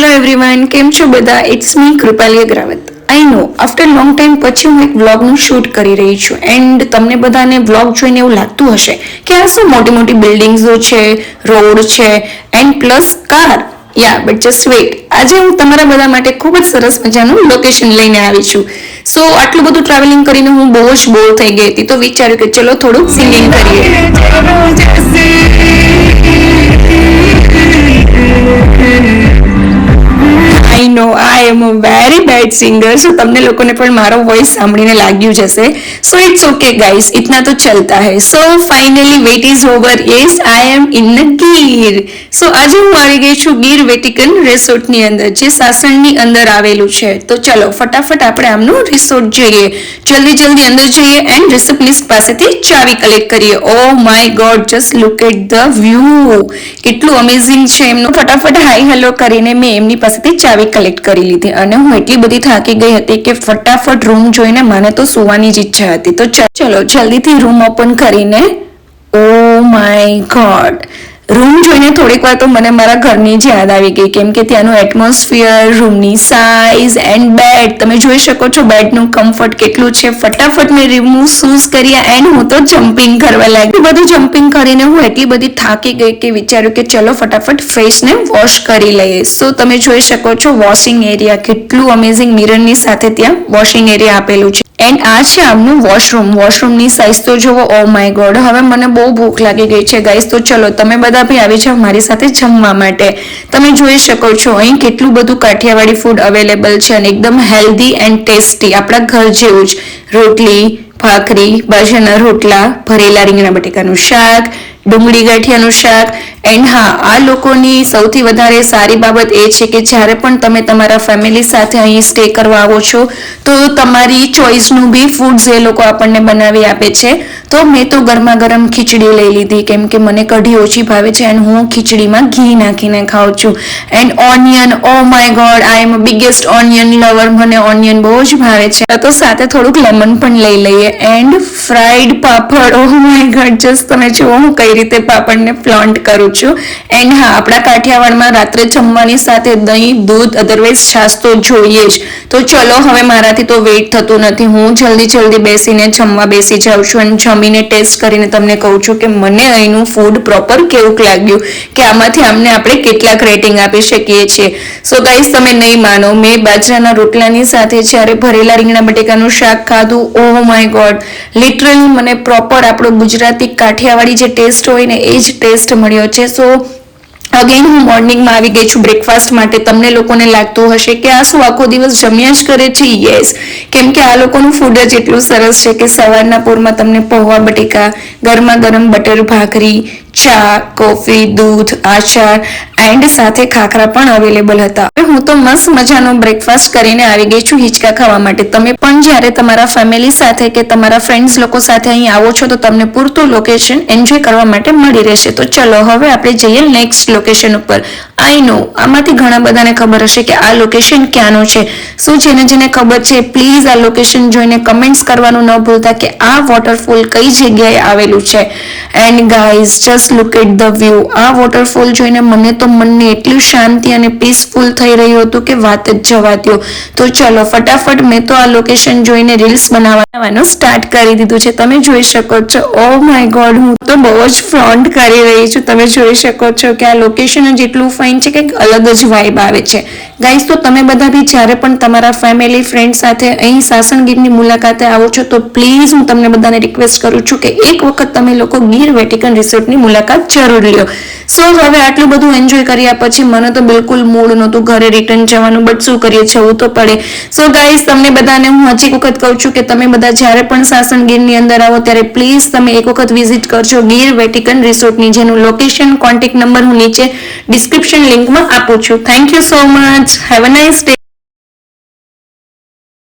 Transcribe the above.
Hello everyone, કેમ છો બધા? It's me Kripali Agarwal. I know after long time પછી હું એક વ્લોગનું શૂટ કરી રહી છું એન્ડ તમને બધાને વ્લોગ જોઈને એવું લાગતું હશે કે આ શું મોટી મોટી બિલ્ડિંગ્સો છે, રોડ છે and plus car. Yeah but just weight, આજે હું તમારા બધા માટે ખૂબ જ સરસ મજાનું લોકેશન લઈને આવી છું. સો આટલું બધું ટ્રાવેલિંગ કરીને હું બહુ જ બોર થઈ ગઈ હતી, તો વિચાર્યું કે ચલો થોડુંક સિંગિંગ કરીએ. I know I am a very bad singer, so તમને લોકોને પણ મારો વોઇસ સાંભળીને લાગ્યું જશે. So it's okay guys, इतना तो चलता है. So finally wait is over. Yes, I am in the Gir. So આજે હું આવી ગઈ છું ગીર વેટિકન રિસોર્ટ ની અંદર, જે સાસણની અંદર આવેલું છે. તો ચલો ફટાફટ આપણે આમનું રિસોર્ટ જોઈએ, જલ્દી અંદર જઈએ એન્ડ રિસેપ્શનિસ્ટ પાસેથી ચાવી કલેક્ટ કરીએ. Oh my god, just look at the view, કેટલું અમેઝિંગ છે એમનું. ફટાફટ હાઈ હેલો કરીને મેં એમની પાસેથી ચાવી કલેક્ટ કરી લીધી અને હું એટલી બધી થાકી ગઈ હતી કે ફટાફટ રૂમ જોઈને મને તો સુવાની જ ઈચ્છા હતી. તો ચલો જલ્દીથી રૂમ ઓપન કરીને, ઓ માય ગોડ, રૂમ જોઈને થોડીક વાર તો મને મારા ઘરની જ યાદ આવી ગઈ, કેમ કે ત્યાંનું એટમોસ્ફિયર, રૂમની સાઇઝ એન્ડ બેડ, તમે જોઈ શકો છો બેડનું કમ્ફર્ટ કેટલું છે. ફટાફટ મેં રૂમનું શૂઝ કર્યા એન્ડ હું તો જમ્પિંગ કરવા લાગી. બધું જમ્પિંગ કરીને હું એટલી બધી થાકી ગઈ કે વિચાર્યું કે ચલો ફટાફટ ફેસને વોશ કરી લઈએ. સો તમે જોઈ શકો છો વોશિંગ એરિયા, કેટલું અમેઝિંગ મિરરની સાથે ત્યાં વોશિંગ એરિયા આપેલું છે. એન્ડ આ છે આમનું વોશરૂમની સાઇઝ તો જુઓ. ઓ માય ગોડ, હવે મને બહુ ભૂખ લાગી ગઈ છે ગાઈસ, તો ચલો તમે બધા બી આવી જાઓ મારી સાથે જમવા માટે. તમે જોઈ શકો છો અહીં કેટલું બધું કાઠિયાવાડી ફૂડ અવેલેબલ છે અને એકદમ હેલ્ધી એન્ડ ટેસ્ટી, આપણા ઘર જેવું જ. રોટલી, ભાખરી, બાજરાના રોટલા, ભરેલા રીંગણા બટેકાનું શાક, ડુંગળી ગાંઠિયાનું શાક. એન્ડ હા, આ લોકોની સૌથી વધારે સારી બાબત એ છે કે જ્યારે પણ તમે તમારા ફેમિલી સાથે અહીં સ્ટે કરવા આવો છો તો તમારી ચોઈસનું બી ફૂડ્સ એ લોકો આપણને બનાવી આપે છે. તો મેં તો ગરમા ગરમ ખીચડી લઈ લીધી, કેમ કે મને કઢી ઓછી ભાવે છે એન્ડ હું ખીચડીમાં ઘી નાખીને ખાઉં છું. And onion, oh my god, I am a biggest onion lover, મને ઓનિયન બહુ જ ભાવે છે. તો સાથે થોડુંક લેમન પણ લઈ લઈએ. And fried papad, O my god, just તમે જુઓ હું કઈ રીતે પાપડને પ્લોન્ટ કરું છું. એન્ડ હા, આપણા કાઠિયાવાડમાં રાત્રે જમવાની સાથે દહીં, દૂધ, અધરવાઇઝ છાશ તો જોઈએ જ. તો ચલો હવે મારાથી તો વેઇટ થતું નથી, હું જલ્દી બેસીને જમવા બેસી જાઉં છું અને જમીને ટેસ્ટ કરીને તમને કહું છું કે મને અહીંનું ફૂડ પ્રોપર કેવું લાગ્યું, કે આમાંથી અમને આપણે કેટલાક રેટિંગ આપી શકીએ છીએ. સો ગાઈસ, તમે નહીં માનો, મેં બાજરાના રોટલાની સાથે જ્યારે ભરેલા રીંગણા બટેકાનું શાક ખાધું, ઓ માય ગોડ, લિટરલી મને પ્રોપર આપણો ગુજરાતી કાઠિયાવાડી જે ટેસ્ટ હોય ને એ જ ટેસ્ટ મળ્યો છે. સો અગેન હું મોર્નિંગમાં આવી ગઈ છું બ્રેકફાસ્ટ માટે. તમને લોકોને લાગતું હશે કે આ શું આખો દિવસ જમ્યા જ કરે છે? યસ, કેમ કે આ લોકોનું ફૂડ જ એટલું સરસ છે કે સવારના પોરમાં તમને પૌવા બટેકા, ગરમા ગરમ બટર ભાખરી, ચા, કોફી, દૂધ, આચાર એન્ડ સાથે ખાખરા પણ અવેલેબલ હતા. હું તો મસ્ત મજાનો બ્રેકફાસ્ટ કરીને આવી ગઈ છું હિંચકા ખાવા માટે. તમે પણ જ્યારે તમારા ફેમિલી સાથે કે તમારા ફ્રેન્ડ્સ લોકો સાથે અહીં આવો છો તો તમને પૂરતું લોકેશન એન્જોય કરવા માટે મળી રહેશે. તો ચલો હવે આપણે જઈએ નેક્સ્ટ લોકેશન ઉપર. આઈ નો આમાંથી ઘણા બધાને ખબર હશે કે આ લોકેશન ક્યાંનું છે. શું જેને ખબર છે પ્લીઝ આ લોકેશન જોઈને કમેન્ટ્સ કરવાનું ન ભૂલતા કે આ વોટરફોલ કઈ જગ્યાએ આવેલું છે. And guys, just look at the view. આ વોટરફોલ જોઈને મને તો મનને એટલું શાંતિ અને પીસફુલ થઈ રહ્યું હતું કે વાત જ જવા દ્યો. તો ચલો ફટાફટ મેં તો આ લોકેશન જોઈને રીલ્સ બનાવવાનું સ્ટાર્ટ કરી દીધું છે. તમે જોઈ શકો છો, ઓ માય ગોડ, હું તો બહુ જ ફ્લોન્ટ કરી રહી છું. તમે જોઈ શકો છો કે આ લોકેશન જ એટલું ફાઇન છે કે અલગ જ વાઇબ આવે છે. ગાઈસ, તો તમે બધા બી જ્યારે પણ તમારા ફેમિલી ફ્રેન્ડ સાથે અહીં સાસણગીરની મુલાકાતે આવો છો તો પ્લીઝ હું તમને બધાને રિક્વેસ્ટ કરું છું કે એક વખત તમે લોકો ગીર વેટિકન રિસોર્ટની મુલાકાત જરૂર લ્યો. સો હવે આટલું બધું એન્જોય કર્યા પછી મને તો બિલકુલ મૂડ નહોતું ઘરે રિટર્ન જવાનું, બટ શું કરીએ, જવું તો પડે. સો ગાઈસ, તમને બધાને હું હજી એક વખત કહું છું કે તમે બધા જ્યારે પણ સાસણગીરની અંદર આવો ત્યારે પ્લીઝ તમે એક વખત વિઝિટ કરજો ગીર વેટિકન રિસોર્ટની, જેનું લોકેશન, કોન્ટેક્ટ નંબર હું નીચે ડિસ્ક્રિપ્શન લિંકમાં આપું છું. Thank you so much. Have a nice day.